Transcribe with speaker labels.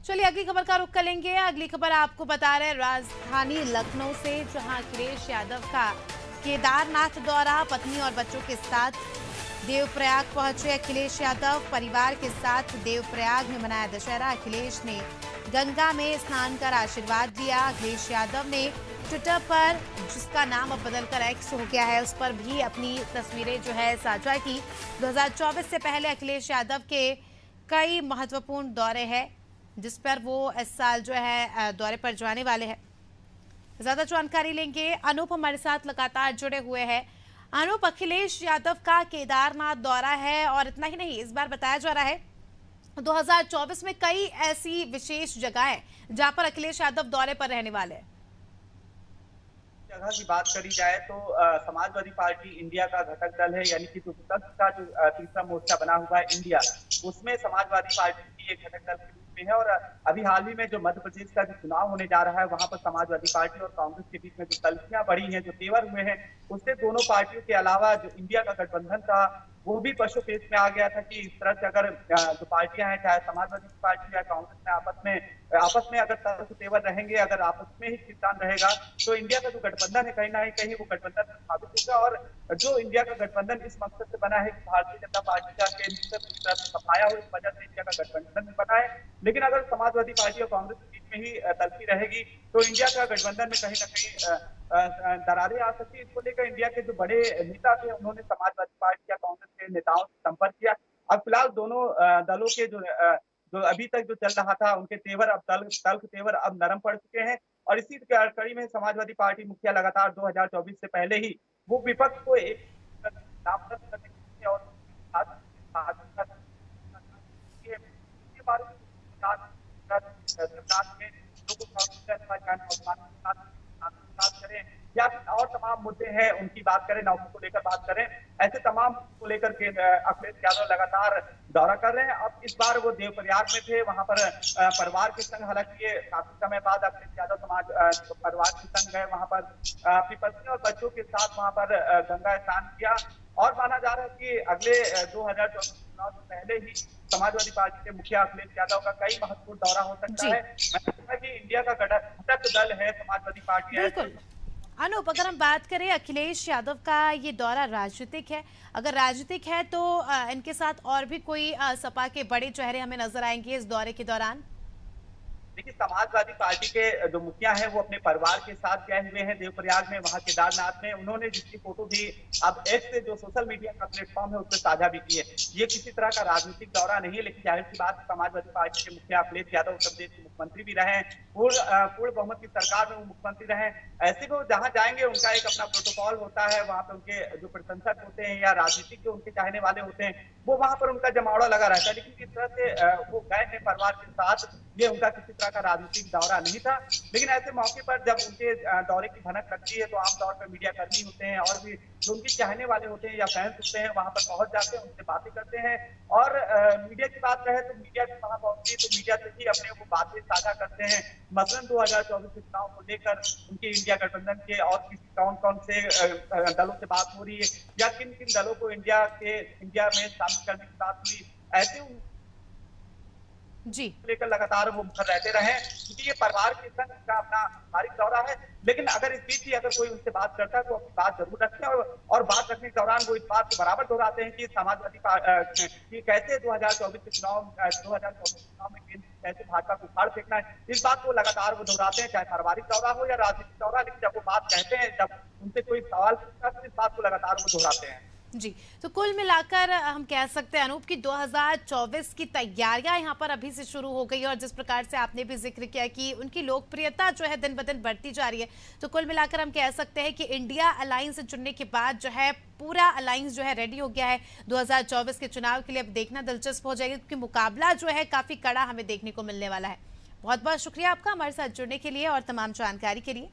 Speaker 1: चलिए अगली खबर का रुख करेंगे। अगली खबर आपको बता रहे हैं राजधानी लखनऊ से, जहां अखिलेश यादव का केदारनाथ दौरा, पत्नी और बच्चों के साथ देवप्रयाग पहुंचे। अखिलेश यादव परिवार के साथ देवप्रयाग में मनाया दशहरा। अखिलेश ने गंगा में स्नान कर आशीर्वाद लिया। अखिलेश यादव ने ट्विटर पर, जिसका नाम अब बदलकर एक्स हो गया है, उस पर भी अपनी तस्वीरें जो है साझा की। 2024 से पहले अखिलेश यादव के कई महत्वपूर्ण दौरे हैं, जिस पर वो इस साल जो है दौरे पर जाने वाले हैं। ज्यादा जानकारी लेंगे। अनूप हमारे साथ लगातार जुड़े हुए हैं। अनूप, अखिलेश यादव का केदारनाथ दौरा है और इतना ही नहीं, इस बार बताया जा रहा है 2024 में कई ऐसी विशेष जगहें जहां पर अखिलेश यादव दौरे पर रहने वाले हैं।
Speaker 2: जगह की बात करी जाए तो समाजवादी पार्टी इंडिया का घटक दल है, यानी कि जो विपक्ष का जो तीसरा मोर्चा बना हुआ है इंडिया, उसमें समाजवादी पार्टी की एक घटक दल के रूप में है। और अभी हाल ही में जो मध्य प्रदेश का जो चुनाव होने जा रहा है, वहां पर समाजवादी पार्टी और कांग्रेस के बीच में जो तल्खियां बढ़ी हैं, जो तेवर हुए हैं, उससे दोनों पार्टियों के अलावा जो इंडिया का गठबंधन था वो भी पशु पेश में आ गया था कि इस तरह से अगर जो पार्टियां हैं, चाहे समाजवादी पार्टी या कांग्रेस में आपस में अगर तर्क तेवर रहेंगे, अगर आपस में ही खींचान रहेगा, तो इंडिया का जो गठबंधन है कहीं ना कहीं वो गठबंधन प्रभावित होगा। और जो इंडिया का गठबंधन इस मकसद से बना है कि भारतीय जनता पार्टी का केंद्र से पूरी तरह से सफाया हो, इस वजह से इंडिया का गठबंधन बना है। लेकिन अगर समाजवादी पार्टी और कांग्रेस के बीच में ही तलखी रहेगी, तो इंडिया का गठबंधन में कहीं ना कहीं दरारें आ सकती है। इसको लेकर इंडिया के जो बड़े नेता थे, उन्होंने समाजवादी पार्टी या कांग्रेस के नेताओं से संपर्क किया। अब फिलहाल दोनों दलों के जो अभी तक जो चल रहा था, उनके तेवर अब तल्ख तेवर अब नरम पड़ चुके हैं। और इसी कड़ी में समाजवादी पार्टी मुखिया लगातार 2024 से पहले ही वो विपक्ष को एक नामजद करने के लिए और सरकार में लोगों करें या और तमाम मुद्दे हैं उनकी बात करें, नौकरी को लेकर बात करें, ऐसे तमाम को लेकर के अखिलेश यादव लगातार दौरा कर रहे हैं। अब इस बार वो देवप्रयाग में थे, वहां पर परिवार के संग, हालांकि ये काफी समय बाद अखिलेश यादव परिवार के संग गए, वहां पर अपनी पत्नी और बच्चों के साथ वहां पर गंगा स्नान किया। और माना जा रहा है कि अगले 2024 चुनाव से पहले ही समाजवादी पार्टी के मुखिया अखिलेश यादव का कई महत्वपूर्ण दौरा हो सकता है। मैंने कहा कि इंडिया का घटक दल है समाजवादी पार्टी है।
Speaker 1: बिल्कुल अनूप, अगर हम बात करें अखिलेश यादव का ये दौरा राजनीतिक है, अगर राजनीतिक है तो इनके साथ और भी कोई सपा के बड़े चेहरे हमें नजर आएंगे इस दौरे के दौरान?
Speaker 2: देखिए, समाजवादी पार्टी के जो मुखिया हैं वो अपने परिवार के साथ गए हुए हैं देवप्रयाग में, वहां केदारनाथ में। उन्होंने जिसकी फोटो भी अब एक्स जो सोशल मीडिया का प्लेटफॉर्म है उस पर साझा भी की है। ये किसी तरह का राजनीतिक दौरा नहीं है, लेकिन जाहिर सी बात, समाजवादी पार्टी के मुखिया अखिलेश यादव उत्तर प्रदेश के मुख्यमंत्री भी रहे, पूर्ण बहुमत की सरकार में वो मुख्यमंत्री रहे। ऐसे में वो जहां जाएंगे उनका एक अपना प्रोटोकॉल होता है, वहां पे उनके जो प्रशंसक होते हैं या राजनीतिक जो उनके चाहने वाले होते हैं, वो वहां पर उनका जमावड़ा लगा रहता है। लेकिन जिस तरह से वो गए हैं परिवार के साथ, ये उनका किसी तरह का राजनीतिक दौरा नहीं था। लेकिन ऐसे मौके पर जब उनके दौरे की भनक लगती है, तो आमतौर पर मीडिया कर्मी होते हैं और भी जो उनके चाहने वाले होते हैं या फैंस होते हैं, वहां पर पहुंच जाते हैं, उनसे बातें करते हैं। और मीडिया की बात रहे तो मीडिया भी वहां पहुंचती है, तो मीडिया से ही अपने वो बातें साझा करते हैं। मसलन 2024 के चुनाव को लेकर उनके इंडिया गठबंधन के और कौन कौन से दलों से बात हो रही है या किन किन दलों को इंडिया में शामिल करने की बात हुई, ऐसे
Speaker 1: जी
Speaker 2: लेकर लगातार वो मुखर रहते रहे, क्योंकि ये परिवार के संग का अपना पारिक दौरा है। लेकिन अगर इस बीच ही अगर कोई उनसे बात करता है तो अपनी बात जरूर रखते हैं, और बात रखने के दौरान वो इस बात को बराबर दोहराते हैं कि समाजवादी कि कैसे 2024 के चुनाव में कैसे भाजपा को उखाड़ फेंकना है। इस बात को लगातार वो दोहराते हैं, चाहे पारिवारिक दौरा हो या राजनीतिक दौरा। लेकिन जब वो बात कहते हैं, जब उनसे कोई सवाल पूछता है, तो इस बात को लगातार वो दोहराते हैं।
Speaker 1: जी, तो कुल मिलाकर हम कह सकते हैं अनूप की 2024 की तैयारियां यहां पर अभी से शुरू हो गई, और जिस प्रकार से आपने भी जिक्र किया कि उनकी लोकप्रियता जो है दिन ब दिन बढ़ती जा रही है, तो कुल मिलाकर हम कह सकते हैं कि इंडिया अलायंस चुनने के बाद जो है पूरा अलायंस जो है रेडी हो गया है 2024 के चुनाव के लिए। अब देखना दिलचस्प हो जाएगा, क्योंकि मुकाबला जो है काफी कड़ा हमें देखने को मिलने वाला है। बहुत बहुत शुक्रिया आपका हमारे साथ जुड़ने के लिए और तमाम जानकारी के लिए।